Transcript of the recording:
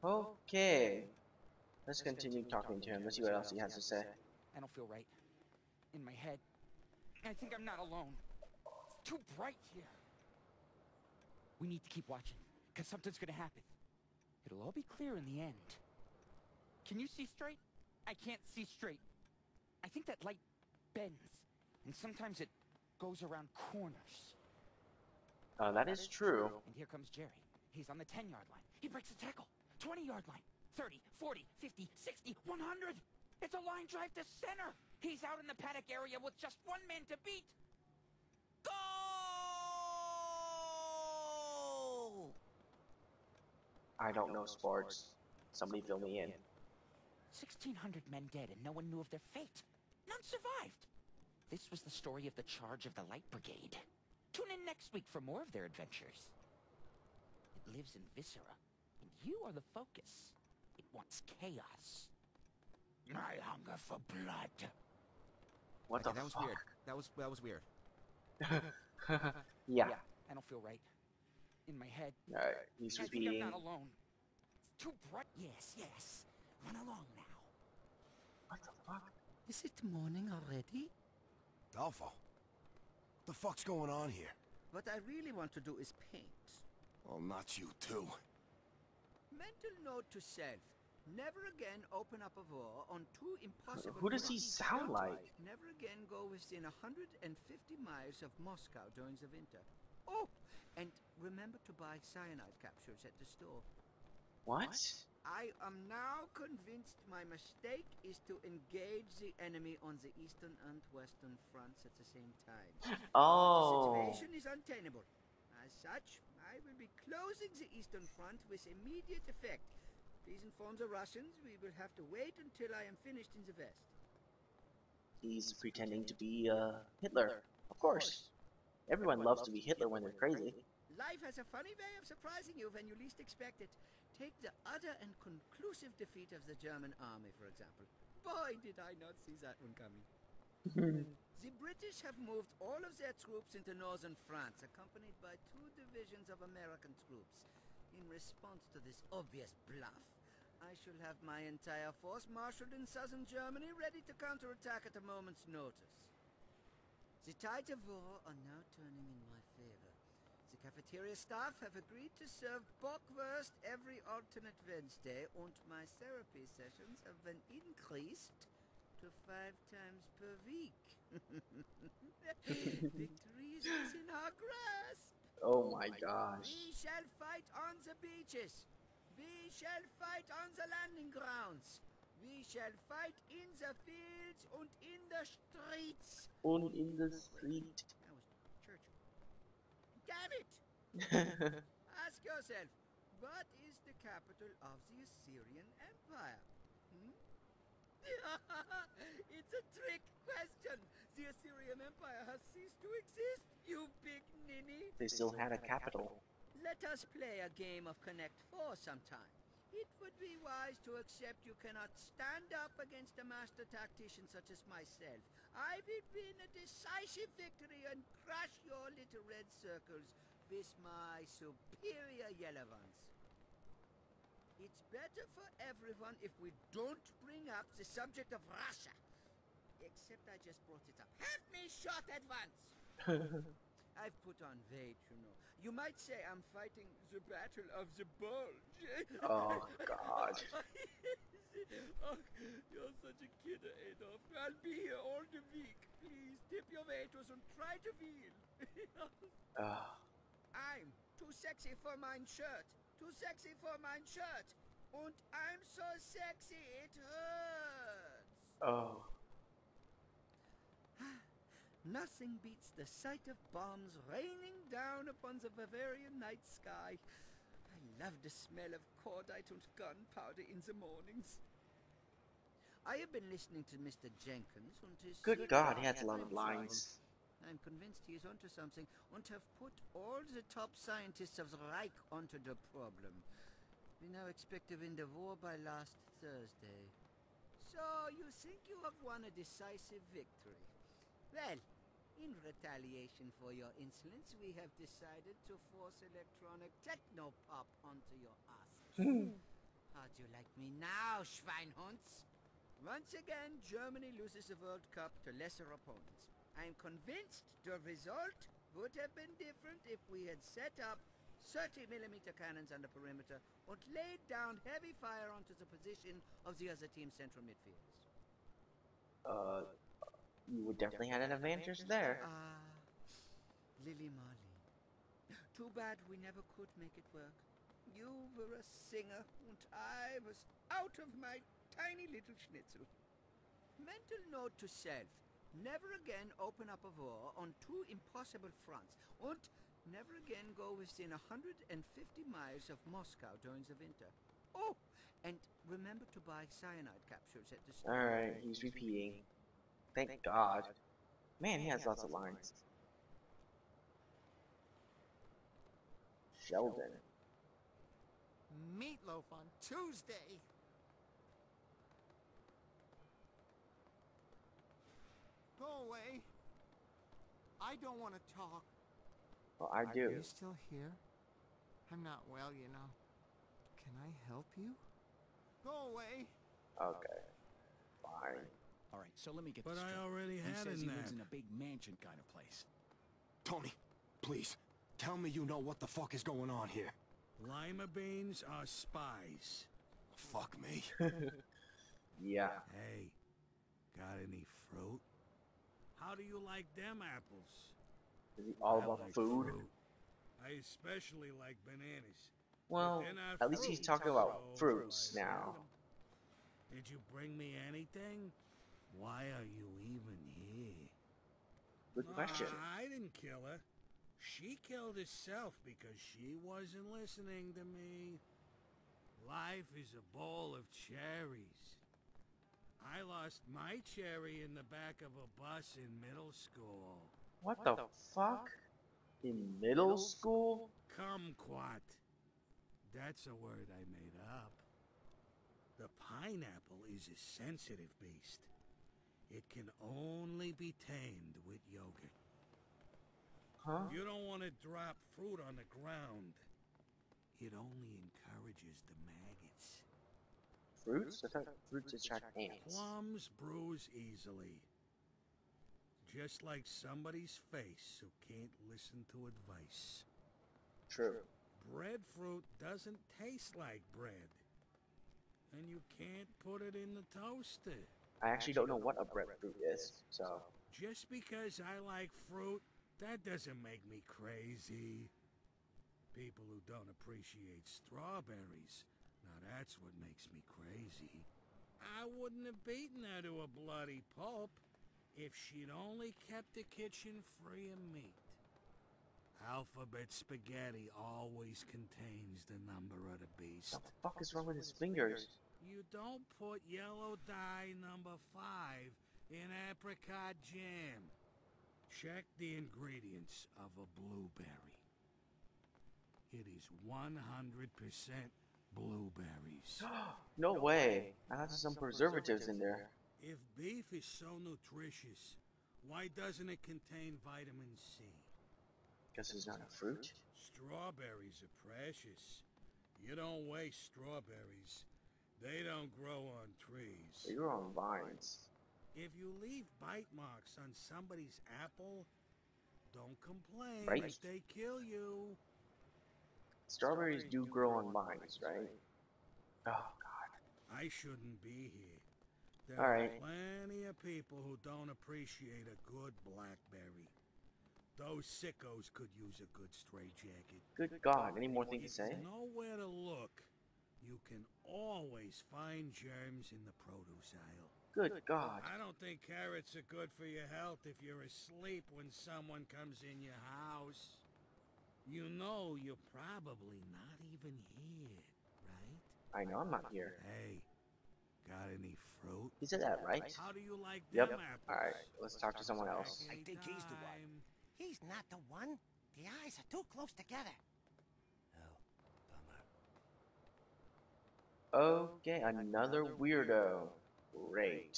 Okay. Let's continue talking to him. Let's see what else he has to say. I don't feel right. In my head, I think I'm not alone. It's too bright here. We need to keep watching, because something's gonna happen. It'll all be clear in the end. Can you see straight? I can't see straight. I think that light bends, and sometimes it goes around corners. That is true. And here comes Jerry. He's on the 10-yard line. He breaks the tackle. 20-yard line. 30, 40, 50, 60, 100. It's a line drive to center. He's out in the paddock area with just one man to beat. Goal! I don't know sports. Somebody fill me in. 1,600 men dead and no one knew of their fate. None survived. This was the story of the charge of the Light Brigade. Tune in next week for more of their adventures. It lives in Viscera, and you are the focus. It wants chaos. I hunger for blood. What the that was fuck? weird. That was weird. Yeah. I don't feel right. In my head, He's I think repeating. I'm not alone. It's too bright. Yes. Run along now. What the fuck? Is it morning already? Dolfo, what the fuck's going on here? What I really want to do is paint. Well, not you too. Mental note to self. Never again open up a war on two impossible Who does he fronts. sound like? Never again go within 150 miles of Moscow during the winter. Oh, and remember to buy cyanide capsules at the store. What? I am now convinced my mistake is to engage the enemy on the eastern and western fronts at the same time. Oh. The situation is untenable. As such, I will be closing the eastern front with immediate effect. Please inform the Russians we will have to wait until I am finished in the west. He's pretending to be Hitler. Of course. Everyone loves to be Hitler when they're crazy. Life has a funny way of surprising you when you least expect it. Take the utter and conclusive defeat of the German army, for example. Boy, did I not see that one coming. The British have moved all of their troops into northern France, accompanied by 2 divisions of American troops. In response to this obvious bluff, I shall have my entire force marshaled in southern Germany, ready to counterattack at a moment's notice. The tides of war are now turning in my favor. The cafeteria staff have agreed to serve bockwurst every alternate Wednesday, and my therapy sessions have been increased to 5 times per week. Victory is within our grasp. Oh my gosh. We shall fight on the beaches. We shall fight on the landing grounds. We shall fight in the fields and in the streets. Und in the street. That was Churchill. Damn it! Ask yourself, what is the capital of the Assyrian Empire? It's a trick question. The Assyrian Empire has ceased to exist, you big ninny. They still had a capital. Let us play a game of Connect 4 sometime. It would be wise to accept you cannot stand up against a master tactician such as myself. I will win a decisive victory and crush your little red circles with my superior yellow ones. It's better for everyone if we don't bring up the subject of Russia. Except I just brought it up. Have me shot at once! I've put on weight, you know. You might say I'm fighting the battle of the bulge. Oh god. Oh, you're such a kid, Adolf. I'll be here all the week. Please tip your waiters and try to feel. I'm too sexy for mine shirt. Too sexy for mine shirt. And I'm so sexy it hurts. Oh. Nothing beats the sight of bombs raining down upon the Bavarian night sky. I love the smell of cordite and gunpowder in the mornings. I have been listening to Mr. Jenkins and his... Good God, he has a lot of lines. I'm convinced he is onto something and have put all the top scientists of the Reich onto the problem. We now expect to win the war by last Thursday. So you think you have won a decisive victory? Well, in retaliation for your insolence, we have decided to force electronic techno-pop onto your ass. How'd you like me now, Schweinhunds? Once again, Germany loses the World Cup to lesser opponents. I'm convinced the result would have been different if we had set up 30mm cannons on the perimeter and laid down heavy fire onto the position of the other team's central midfielders. You would definitely had an advantage there. Lily Marley. Too bad we never could make it work. You were a singer, and I was out of my tiny little schnitzel. Mental note to self. Never again open up a war on two impossible fronts, and never again go within 150 miles of Moscow during the winter. Oh, and remember to buy cyanide capsules at the store. Alright, he's repeating. Thank God. Man, he has lots of lines. Sheldon. Meatloaf on Tuesday. Go away. I don't want to talk. Well, I Are do. you still here? I'm not well, you know. Can I help you? Go away. Okay. Fine. All right, so let me get But this I straight. already He had says a he lives nap. in a big mansion kind of place. Tony, please, tell me you know what the fuck is going on here. Lima beans are spies. Fuck me. Yeah. Hey, got any fruit? How do you like them apples? Is he all I about like food? fruit. I especially like bananas. Well, They're not at least he's fruit, talking about so fruits I now. Did you bring me anything? Why are you even here? Good question. I didn't kill her. She killed herself because she wasn't listening to me. Life is a bowl of cherries. I lost my cherry in the back of a bus in middle school. What the fuck? In middle school? Kumquat. That's a word I made up. The pineapple is a sensitive beast. It can only be tamed with yogurt. Huh? You don't want to drop fruit on the ground. It only encourages the maggots. Fruits? I thought fruits attract ants. Plums bruise easily. Just like somebody's face who can't listen to advice. True. Breadfruit doesn't taste like bread. And you can't put it in the toaster. I actually don't know what a breadfruit is, so... Just because I like fruit, that doesn't make me crazy. People who don't appreciate strawberries, now that's what makes me crazy. I wouldn't have beaten her to a bloody pulp if she'd only kept the kitchen free of meat. Alphabet spaghetti always contains the number of the beast. What the fuck is wrong with his fingers? You don't put yellow dye number 5 in apricot jam. Check the ingredients of a blueberry. It is 100% blueberries. No way. I thought there's some preservatives in there. If beef is so nutritious, why doesn't it contain vitamin C? Guess it's not a fruit. Strawberries are precious. You don't waste strawberries. They don't grow on trees. They grow on vines. If you leave bite marks on somebody's apple, don't complain Right. if they kill you. Strawberries do grow on vines, right? Oh, God. I shouldn't be here. There All are right. plenty of people who don't appreciate a good blackberry. Those sickos could use a good straitjacket. Good God. Any more things to say? If you know where to look, you can always find germs in the produce aisle. Good God. I don't think carrots are good for your health if you're asleep when someone comes in your house. You know you're probably not even here, right? I know I'm not here. Hey, got any fruit? He said that, right? How do you like Yep. them apples? Alright, let's talk to someone else. I think he's the one. Anytime. He's not the one. The eyes are too close together. Okay, another weirdo. Great.